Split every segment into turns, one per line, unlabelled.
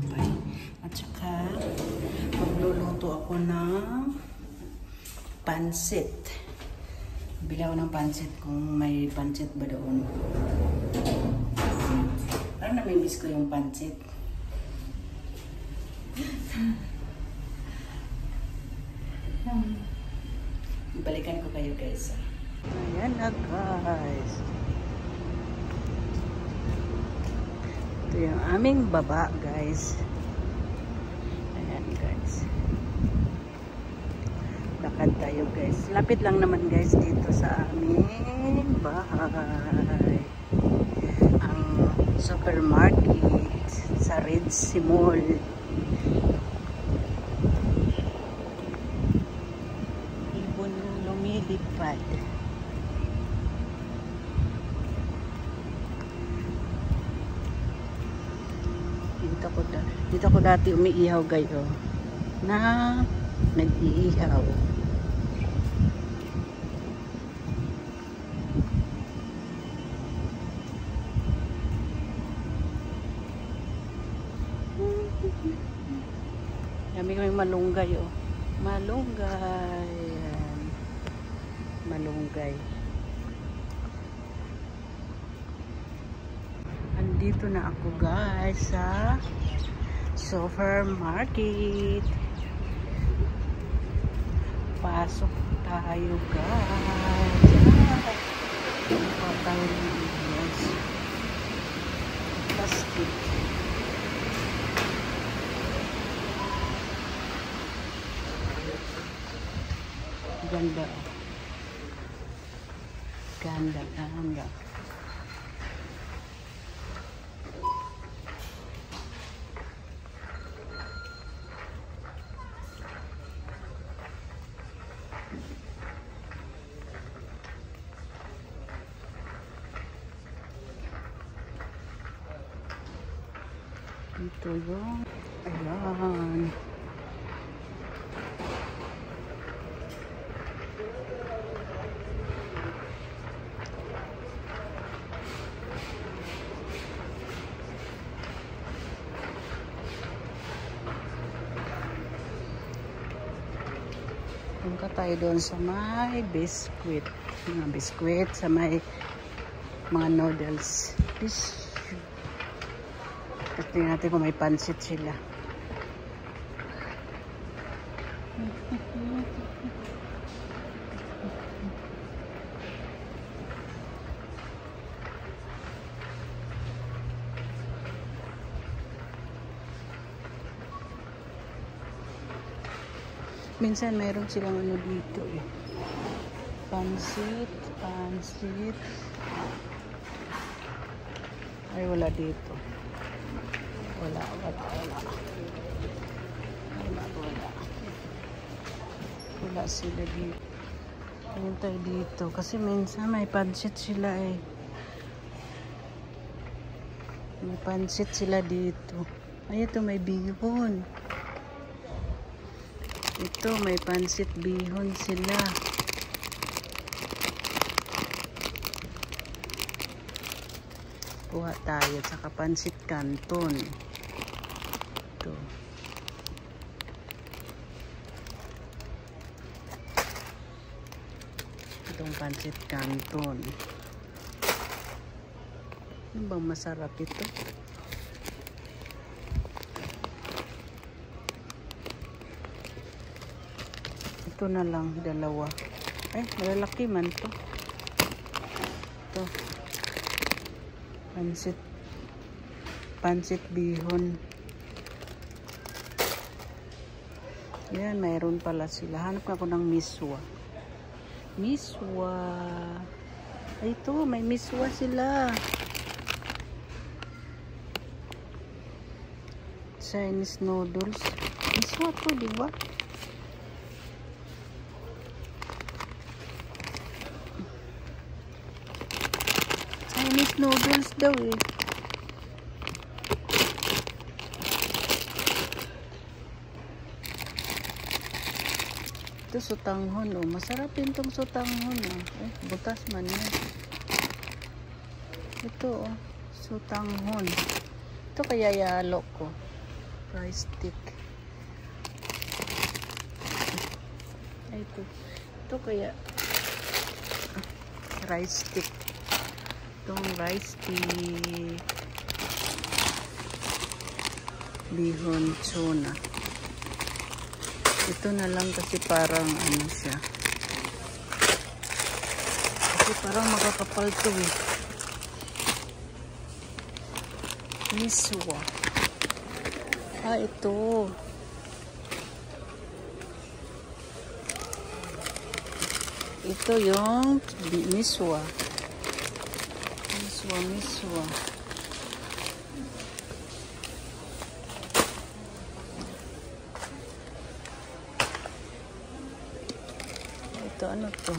tinapay. At saka, magluluto ako ng pansit. Bili ako ng pansit kung may pansit ba doon. Parang namimiss ko yung pansit. Balikan ko kayo guys. Ayan na guys. Ito yung aming baba guys. Ayan guys. Lakad tayo guys. Lapit lang naman guys dito sa aming bahay. Ang supermarket sa Red Sea Mall. Ibon lumilipad. Dito ko dati umiihaw gayo na nag-iihaw. Dami kami malunggay oh. Malunggay. Ayan. Malunggay. Andito na ako guys sa supermarket. Pasok tayo guys. Patay guys. Plastic. Ganda. Ganda, ganda. Ito yung ayan. Punta tayo doon sa may biscuit. Mga biscuit sa may mga noodles. At tingnan natin kung may pansit sila. Minsan mayroon silang ano dito eh. Pansit, pansit. Ay wala dito. Wala. Wala sila dito. Tingin tayo dito. Kasi minsan may pansit sila eh. May pansit sila dito. Ay, ito may bihon. Ito may pansit bihon sila. Kuha tayo. Saka pansit canton. Ito. Itong pansit canton. Ano bang masarap ito? Ito na lang, dalawa. Ay, malalaki man to. Ito. Pansit bihon. Yan, mayroon pala sila. Hanap ako ng miswa. Miswa. Ay, ito, may miswa sila. Chinese noodles. Miswa to, di ba? Chinese noodles daw eh. Ito sutanghon oh. Masarap din itong sutanghon oh. Eh, butas man yan. Ito oh. Sutanghon. Ito kaya yalo ko. rice stick. Ay, ito kaya rice stick. Itong rice stick. Bihon tuna. Ito na lang kasi parang ano siya. Kasi parang makakapal to eh. Miswa. Ah, ito. Ito yung miswa. Miswa. Ito, ano to?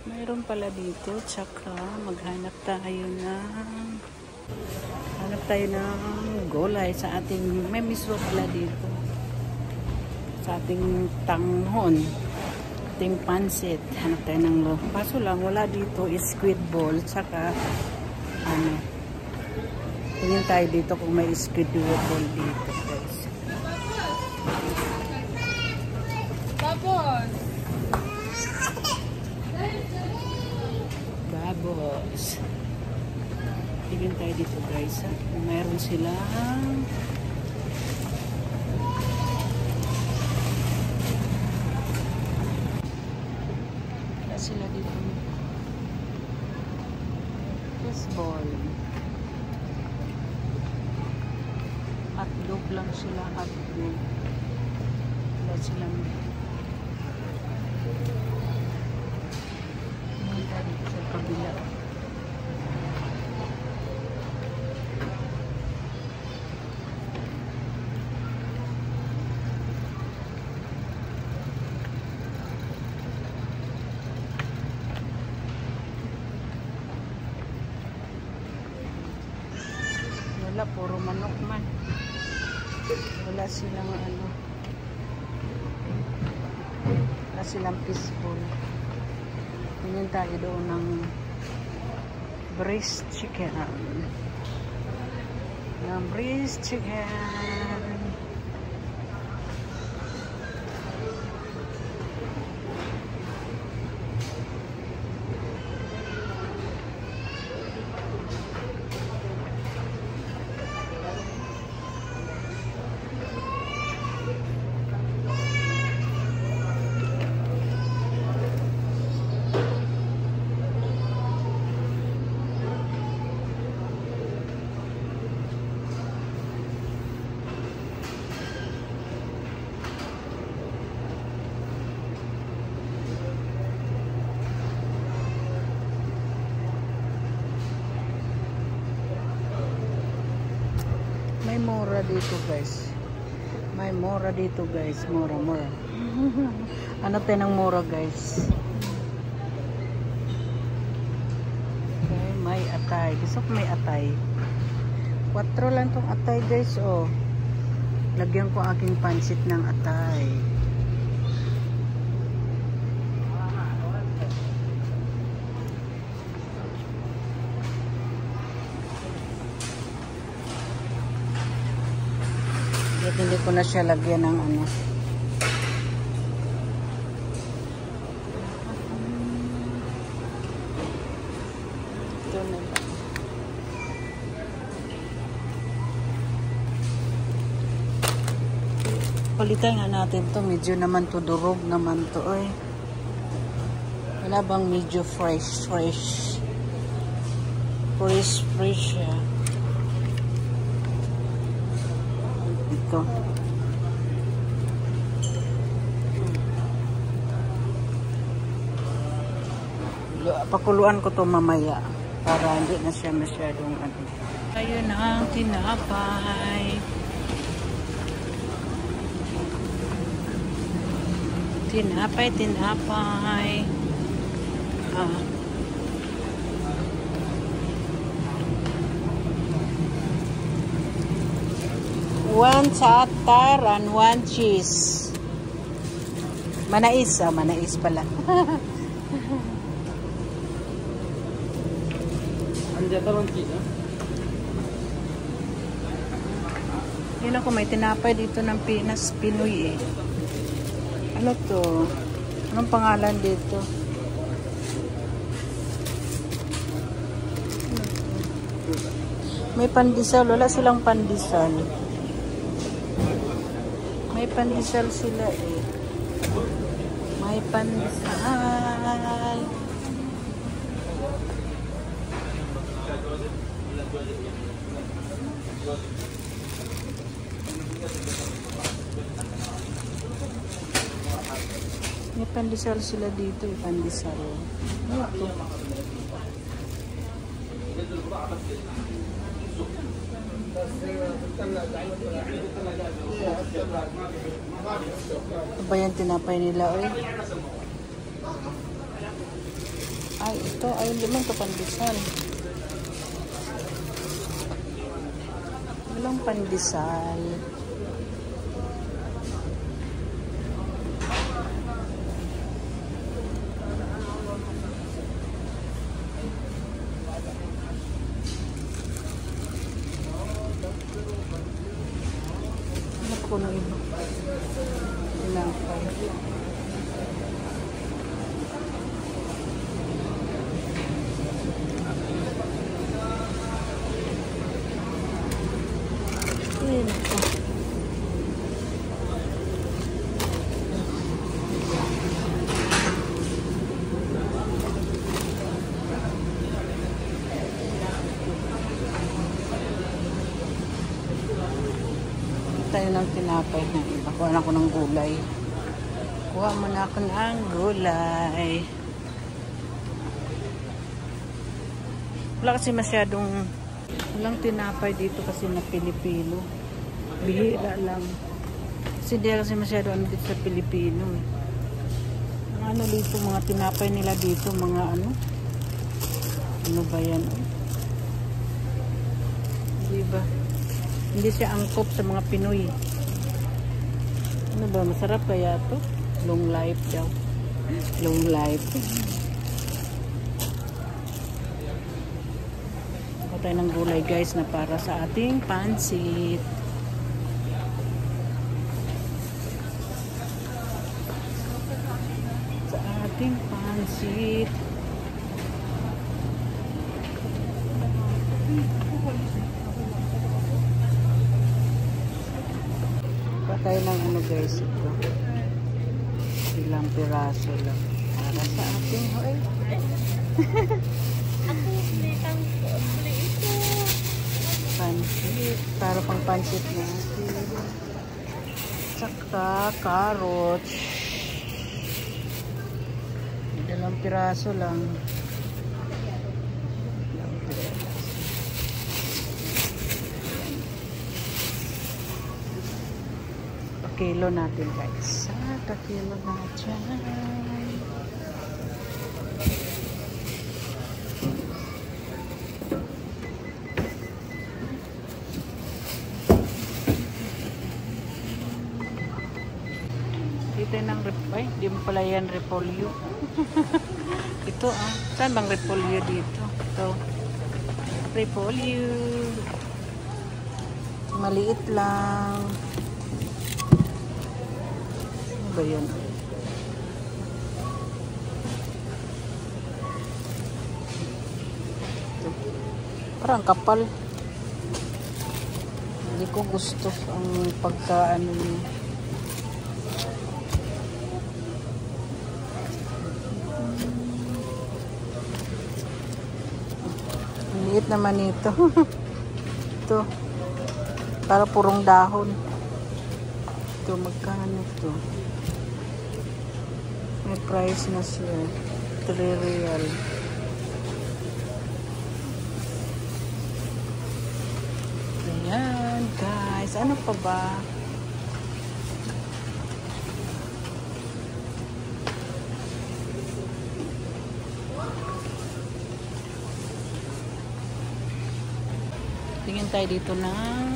Mayroon pala dito, tsaka maghanap tayo ng gulay sa ating, may miswa pala dito sa ating tanghon, ating pansit. Hanap tayo ng kaso lang wala dito is squid ball, tsaka ano, tingin tayo dito kung may squid ball dito, guys. Babos. Tingin tayo dito, guys, ha? Mayroon silang sila dito fishball, hotdog lang sila, hotdog wala silang mga dito sa kabila. Wala, puro manok man. Wala silang ano. Wala silang fishball. Tingin tayo doon ng breast chicken. Breast chicken. May mura dito, guys. May mura dito, guys. Mura. Ano tayo ng mura, guys? Okay, may atay. Gusto ko may atay. 4 lang tong atay, guys. Oh. Lagyan ko aking pansit ng atay. Hindi ko na siya lagyan ng ano. Ito na lang. Palitan nga natin to. Medyo naman to durog naman to. Oy. Wala bang medyo fresh siya. Ito. Pakuluan ko to mamaya para hindi na siya masyadong ano. Ayun ang tinapay. Tinapay. One tartar and one cheese. Manais. Manais pala. Yun ako, may tinapay dito ng Pinas Pinoy eh. Ano to? Anong pangalan dito? May pandesal. Wala silang pandesal. May pandesal sila eh. May pandesal. May pandesal sila dito eh. Pandesal. Ano to? Ito ba yan tinapay nila oy? Ay, ito. Ay, hindi man ito pandesal. Walang pandesal. Hanap ko ng iba. Tinapay. Ayan ito. Tayo ng tinapay na iba. Kuha na ako ng gulay. Kuha mo na ako ng gulay. Wala kasi masyadong walang tinapay dito kasi na Pilipino. Bihira lang. Kasi di kasi masyado ano dito sa Pilipino. Mga ano dito, mga tinapay nila dito, mga ano. Ano ba yan? Diba? Hindi siya angkop sa mga Pinoy. Ano ba? Masarap kaya to? Long life daw. Long life. Ako tayo ng gulay guys na para sa ating pansit. Sa ating pansit. Patay ng ano guys ito. Ilang piraso lang. Para sa ating hoy.
Ako ulitan ko. Uli ito.
Pansit. Para pang pansit natin. Saka carrots. Ilang piraso lang. Kilo natin guys. Kilo natin. Dito ng ay, di mo pala yan repolyo. Ito saan bang repolyo dito? Ito. Repolyo. Maliit lang. Ba yan? Parang kapal. Hindi ko gusto ang pagkaano niya. Ang liit naman ito. Ito. Para purong dahon. Ito, magkano ito? May price na siya. 3 real. Ayan, guys. Ano pa ba? Tingin tayo dito ng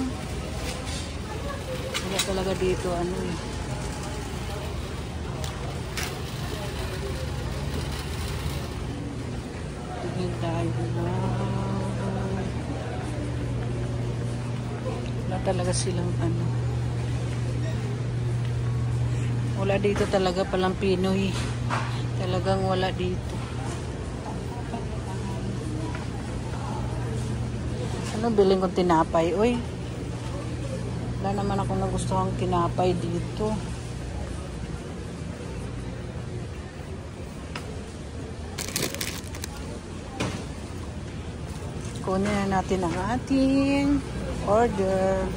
Wala talaga dito ano eh. Tingin tayo na. Wala talaga silang ano. Wala dito talaga palang Pinoy. Talagang wala dito. Ano bilhin kong tinapay? Uy. Wala naman akong nagustuhang tinapay dito. Kunin na natin ang ating order.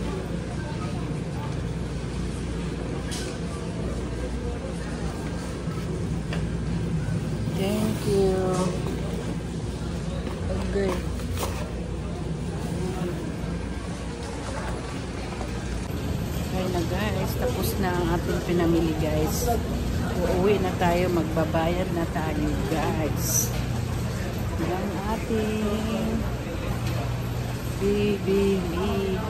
Thank you. Okay. Okay na guys, tapos na ang ating pinamili guys. Uuwi na tayo, magbabayad na tayo guys. Ang ating bibili.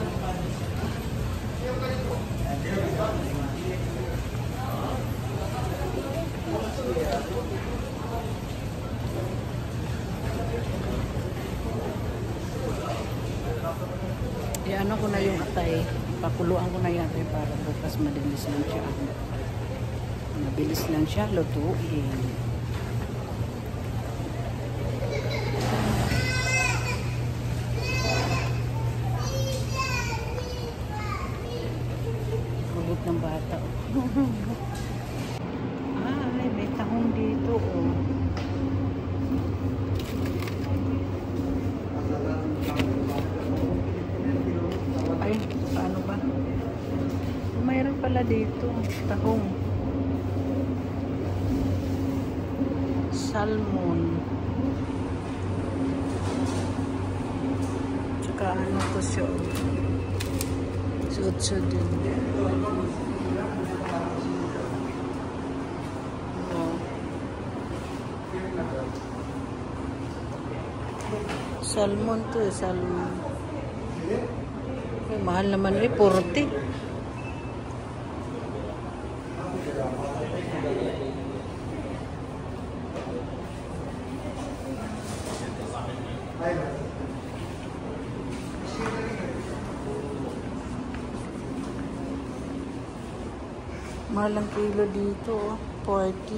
Ano ko na yung atay, pakuluan ko na yung atay para bukas mabilis lang siya. Mabilis lang siya lutuin. Kulit ng bata. Ay, may tahong dito oh. Ay, paano ba? Mayroon pala dito tahong. Salmon. Tsaka ano to siya. Suot-suot din. Salmon to eh, salmon. Ay, mahal naman eh, 40. Mahal ang kilo dito, 40.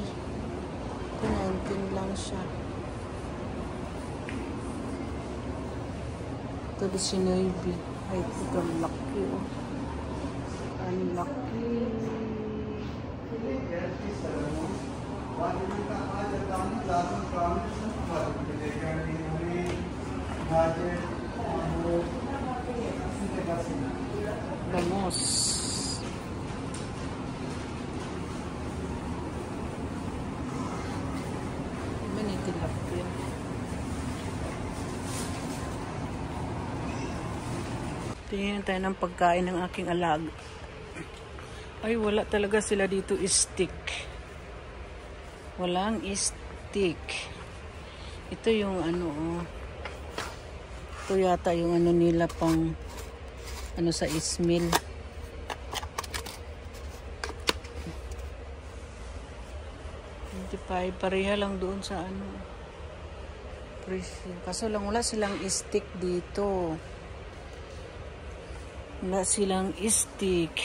Ito 19 lang siya. Ito 19. Ay, ito ang laki oh. Ang laki. Bamos. Tilapia. Tingnan tayo ng pagkain ng aking alaga. Ay, wala talaga sila dito stick. Walang stick. Ito yung ano, oh. Ito yata yung ano nila pang ano sa ismil. Pareha lang doon sa ano. Kaso lang wala silang stick dito. Wala silang stick.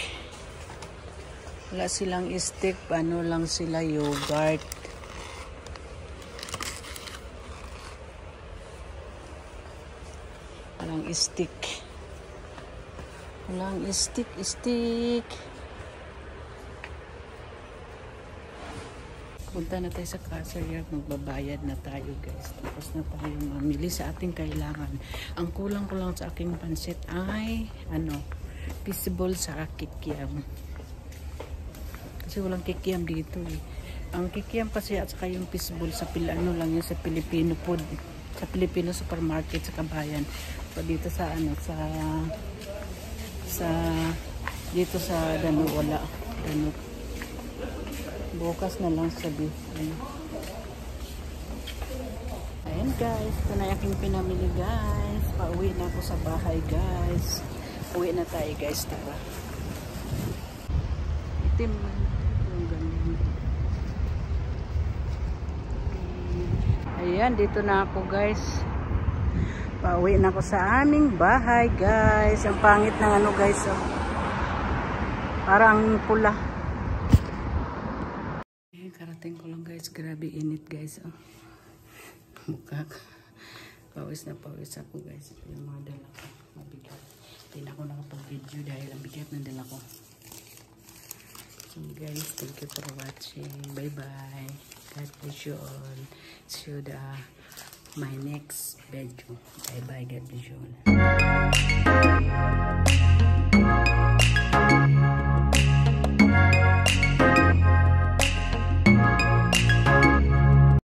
Wala silang stick. Ano lang sila, yogurt. Walang stick. Walang stick. Punta na tayo sa cashier, magbabayad na tayo guys. Tapos na tayo mamili sa ating kailangan. Ang kulang ko lang sa aking pansit ay ano, fishball sa kikiam. Kasi walang kikiam dito eh. Ang kikiam kasi at saka yung fishball sa ano lang yun sa Filipino food. Sa Filipino supermarket sa Kabayan. So dito sa ano dito sa Dano wala. Dano. Bukas na lang sabi. Ayan guys, ito na aking pinamili guys. Pauwi na ako sa bahay guys. Uwi na tayo guys, tara. itim. Yung ganun. Ayan, dito na ako guys. Pauwi na ako sa aming bahay guys. Ang pangit ng ano guys. Oh. Parang pula. Karating ko lang guys. Grabe init guys. Oh. Mukha. Pawis na pawis ako guys. Yung mga dala ko. Mabigat. Hindi na ako nakapag-video dahil ang bigat ng dala ko. So guys, thank you for watching. Bye bye. God bless you all. See you my next video. Bye bye. God bless you all.